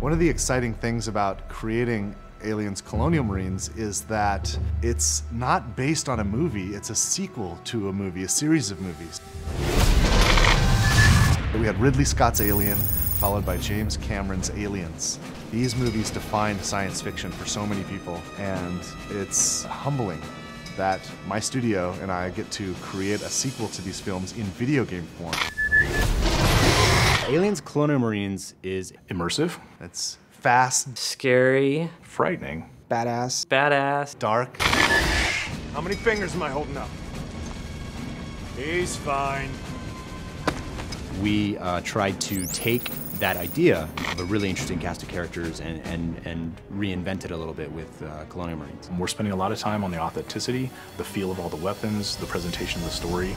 One of the exciting things about creating Aliens Colonial Marines is that it's not based on a movie, it's a sequel to a movie, a series of movies. We had Ridley Scott's Alien, followed by James Cameron's Aliens. These movies defined science fiction for so many people, and it's humbling that my studio and I get to create a sequel to these films in video game form. Aliens Colonial Marines is immersive. It's fast, scary, frightening, badass, dark. How many fingers am I holding up? He's fine. We tried to take that idea of a really interesting cast of characters and reinvent it a little bit with Colonial Marines. We're spending a lot of time on the authenticity, the feel of all the weapons, the presentation of the story.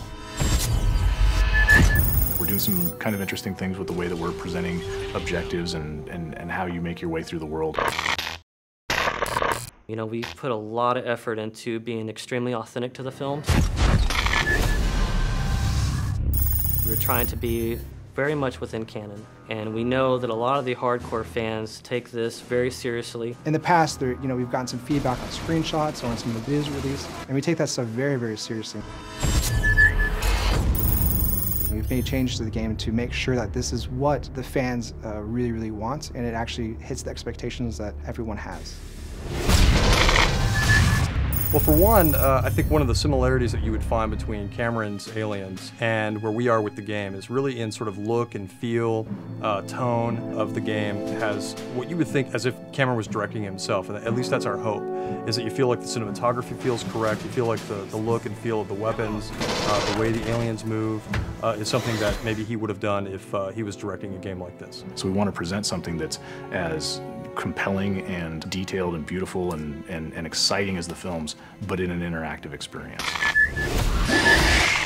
We're doing some kind of interesting things with the way that we're presenting objectives and how you make your way through the world. You know, we put a lot of effort into being extremely authentic to the films. We're trying to be very much within canon, and we know that a lot of the hardcore fans take this very seriously. In the past, we've gotten some feedback on screenshots or on some of the videos released, and we take that stuff very, very seriously. We've made changes to the game to make sure that this is what the fans really, really want, and it actually hits the expectations that everyone has. Well, for one, I think one of the similarities that you would find between Cameron's Aliens and where we are with the game is really in sort of look and feel, tone of the game. It has what you would think as if Cameron was directing himself, and at least that's our hope, is that you feel like the cinematography feels correct, you feel like the look and feel of the weapons, the way the aliens move, is something that maybe he would have done if he was directing a game like this. So we want to present something that's as compelling and detailed and beautiful and exciting as the films, but in an interactive experience.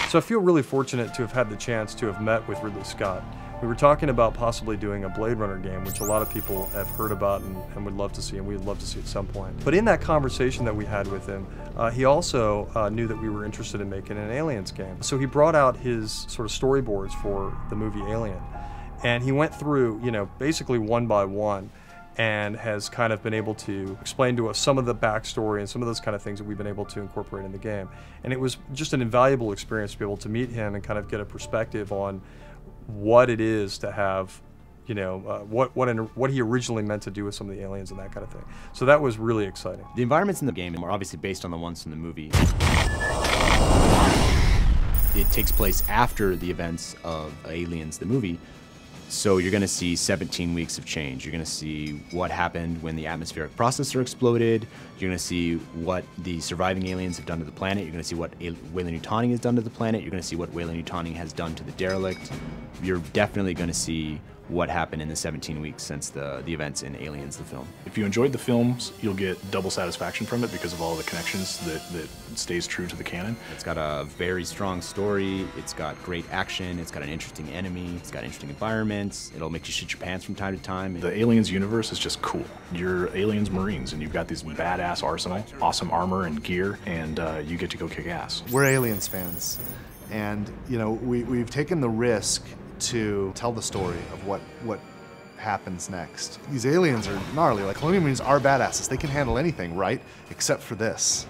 So I feel really fortunate to have had the chance to have met with Ridley Scott. We were talking about possibly doing a Blade Runner game, which a lot of people have heard about and would love to see, and we'd love to see at some point. But in that conversation that we had with him, he also knew that we were interested in making an Aliens game. So he brought out his sort of storyboards for the movie Alien, and he went through, basically one by one, and has kind of been able to explain to us some of the backstory and some of those kind of things that we've been able to incorporate in the game. And it was just an invaluable experience to be able to meet him and kind of get a perspective on what it is to have, what he originally meant to do with some of the aliens and that kind of thing. So that was really exciting. The environments in the game are obviously based on the ones from the movie. It takes place after the events of Aliens, the movie. So you're going to see 17 weeks of change. You're going to see what happened when the atmospheric processor exploded. You're going to see what the surviving aliens have done to the planet. You're going to see what Weyland-Yutani has done to the planet. You're going to see what Weyland-Yutani has done to the derelict. You're definitely going to see what happened in the 17 weeks since the events in Aliens, the film. If you enjoyed the films, you'll get double satisfaction from it because of all the connections that stays true to the canon. It's got a very strong story, it's got great action, it's got an interesting enemy, it's got interesting environments, it'll make you shit your pants from time to time. The Aliens universe is just cool. You're Aliens Marines and you've got this badass arsenal, awesome armor and gear, and you get to go kick ass. We're Aliens fans, and we've taken the risk to tell the story of what happens next. These aliens are gnarly. Like, Colonial Marines are badasses. They can handle anything, right? Except for this.